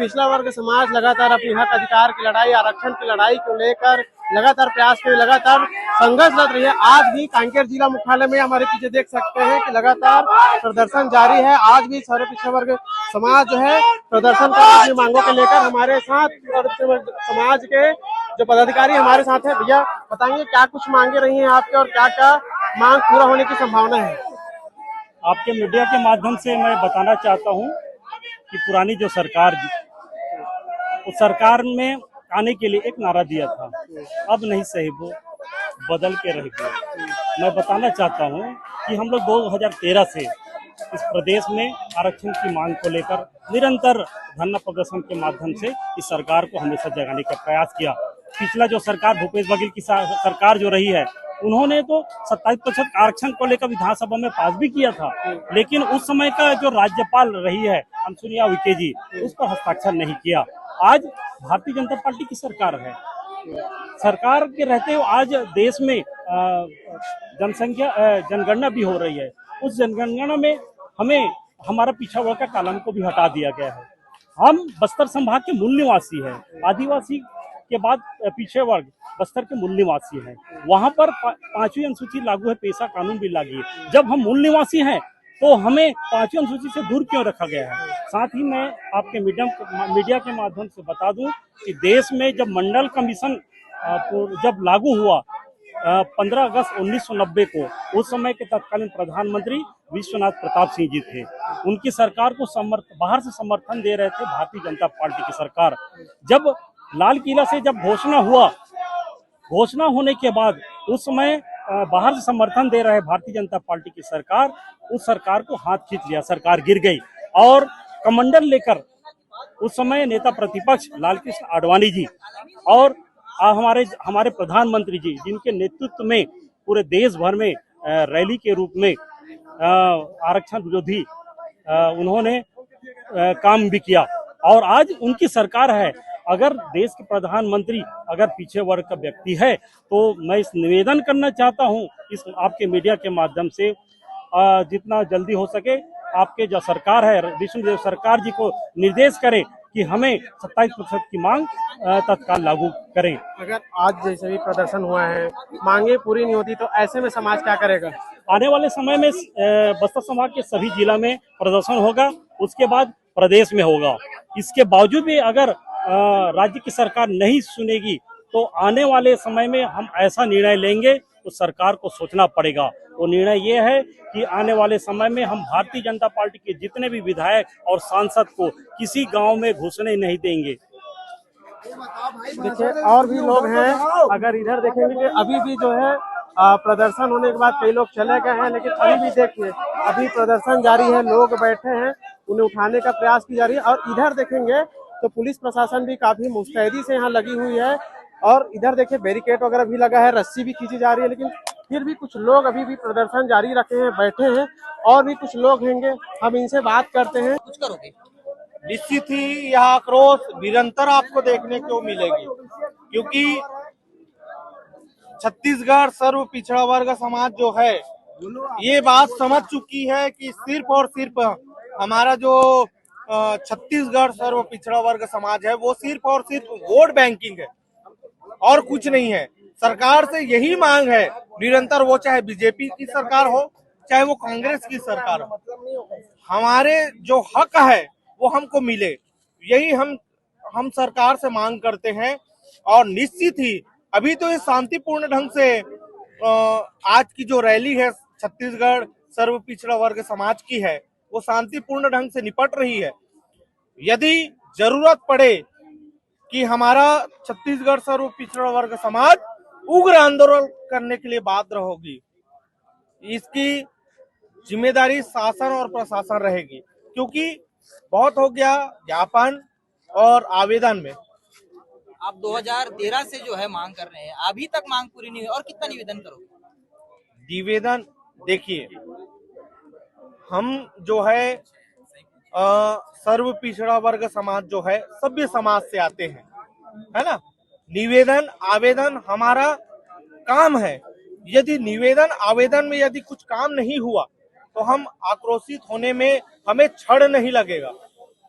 पिछड़ा वर्ग समाज लगातार अपनी हक अधिकार की लड़ाई, आरक्षण की लड़ाई को लेकर लगातार प्रयास के लगातार संघर्षरत रही है। आज भी कांकेर जिला मुख्यालय में हमारे पीछे देख सकते हैं कि लगातार प्रदर्शन जारी है। आज भी सर्व पिछड़ा वर्ग समाज जो है प्रदर्शन कर अपनी मांगों को लेकर हमारे साथ समाज के जो पदाधिकारी हमारे साथ है। भैया बताएंगे क्या कुछ मांगे रही हैं आपके और क्या क्या मांग पूरा होने की संभावना है? आपके मीडिया के माध्यम से मैं बताना चाहता हूं कि पुरानी जो सरकार उस सरकार में आने के लिए एक नारा दिया था, अब नहीं सही वो बदल के रह गए। मैं बताना चाहता हूं कि हम लोग 2013 से इस प्रदेश में आरक्षण की मांग को लेकर निरंतर धरना प्रदर्शन के माध्यम से इस सरकार को हमेशा जगाने का प्रयास किया। पिछला जो सरकार भूपेश बघेल की सरकार जो रही है, उन्होंने तो 27% आरक्षण को लेकर विधानसभा में पास भी किया था, लेकिन उस समय का जो राज्यपाल रही है अनुसुईया उइके जी, उस पर हस्ताक्षर नहीं किया। आज भारतीय जनता पार्टी की सरकार है। सरकार के रहते हुए आज देश में जनगणना भी हो रही है। उस जनगणना में हमें हमारा पिछड़ा वर्ग का कालम को भी हटा दिया गया है। हम बस्तर संभाग के मूल निवासी हैं। आदिवासी के बाद पिछड़े वर्ग बस्तर के मूल निवासी हैं। वहां पर 5वीं अनुसूची लागू है, पेशा कानून भी लागू है। जब हम मूल निवासी हैं तो हमें 5वीं अनुसूची से दूर क्यों रखा गया है? साथ ही मैं आपके मीडिया के माध्यम से बता दूं कि देश में जब मंडल कमीशन जब लागू हुआ 15 अगस्त 1990 को, उस समय के तत्कालीन प्रधानमंत्री विश्वनाथ प्रताप सिंह जी थे। उनकी सरकार को बाहर से समर्थन दे रहे थे भारतीय जनता पार्टी की सरकार। जब लाल किला से जब घोषणा होने के बाद उस समय बाहर से समर्थन दे रहे भारतीय जनता पार्टी की सरकार, उस सरकार को हाथ खींच लिया, सरकार गिर गई। और कमंडल लेकर उस समय नेता प्रतिपक्ष लालकृष्ण आडवाणी जी और हमारे प्रधानमंत्री जी, जिनके नेतृत्व में पूरे देश भर में रैली के रूप में आरक्षण विरोधी उन्होंने काम भी किया। और आज उनकी सरकार है। अगर देश के प्रधानमंत्री अगर पीछे वर्ग का व्यक्ति है, तो मैं इस निवेदन करना चाहता हूं इस आपके मीडिया के माध्यम से, जितना जल्दी हो सके आपके जो सरकार है, विष्णुदेव सरकार जी को निर्देश करें कि हमें 27% की मांग तत्काल लागू करें। अगर आज जैसे भी प्रदर्शन हुआ है, मांगे पूरी नहीं होती, तो ऐसे में समाज क्या करेगा? आने वाले समय में बस्तर संभाग के सभी जिला में प्रदर्शन होगा, उसके बाद प्रदेश में होगा। इसके बावजूद भी अगर राज्य की सरकार नहीं सुनेगी, तो आने वाले समय में हम ऐसा निर्णय लेंगे तो सरकार को सोचना पड़ेगा। वो निर्णय ये है कि आने वाले समय में हम भारतीय जनता पार्टी के जितने भी विधायक और सांसद को किसी गांव में घुसने नहीं देंगे। देखिए और भी लोग हैं, अगर इधर देखेंगे कि अभी भी जो है प्रदर्शन होने के बाद कई लोग चले गए हैं, लेकिन अभी भी देखिए अभी प्रदर्शन जारी है, लोग बैठे हैं, उन्हें उठाने का प्रयास की जा रही है। और इधर देखेंगे तो पुलिस प्रशासन भी काफी मुस्तैदी से यहाँ लगी हुई है। और इधर देखिए बैरिकेड वगैरह भी लगा है, रस्सी भी खींची जा रही है, लेकिन फिर भी कुछ लोग अभी भी प्रदर्शन जारी रखे हैं, बैठे हैं। और भी कुछ लोग होंगे, हम इनसे बात करते हैं। कुछ करोगे? निश्चित ही यह आक्रोश निरंतर आपको देखने को मिलेगी, क्योंकि छत्तीसगढ़ सर्व पिछड़ा वर्ग समाज जो है, ये बात समझ चुकी है कि सिर्फ और सिर्फ हमारा जो छत्तीसगढ़ सर्व पिछड़ा वर्ग समाज है, वो सिर्फ और सिर्फ वोट बैंकिंग है और कुछ नहीं है। सरकार से यही मांग है निरंतर, वो चाहे बीजेपी की सरकार हो चाहे वो कांग्रेस की सरकार हो, हमारे जो हक है वो हमको मिले, यही हम सरकार से मांग करते हैं। और निश्चित ही अभी तो ये शांतिपूर्ण ढंग से आज की जो रैली है छत्तीसगढ़ सर्व पिछड़ा वर्ग समाज की है, वो शांतिपूर्ण ढंग से निपट रही है। यदि जरूरत पड़े कि हमारा छत्तीसगढ़ सर्व पिछड़ा वर्ग समाज उग्र आंदोलन करने के लिए बाध्य होगी, इसकी जिम्मेदारी शासन और प्रशासन रहेगी, क्योंकि बहुत हो गया ज्ञापन और आवेदन में। आप 2013 से जो है मांग कर रहे हैं, अभी तक मांग पूरी नहीं हुई, और कितना निवेदन करोगे? निवेदन देखिए, हम जो है सर्व पिछड़ा वर्ग समाज जो है सभ्य समाज से आते हैं, है ना। निवेदन आवेदन हमारा काम है। यदि निवेदन आवेदन में यदि कुछ काम नहीं हुआ, तो हम आक्रोशित होने में हमें क्षण नहीं लगेगा।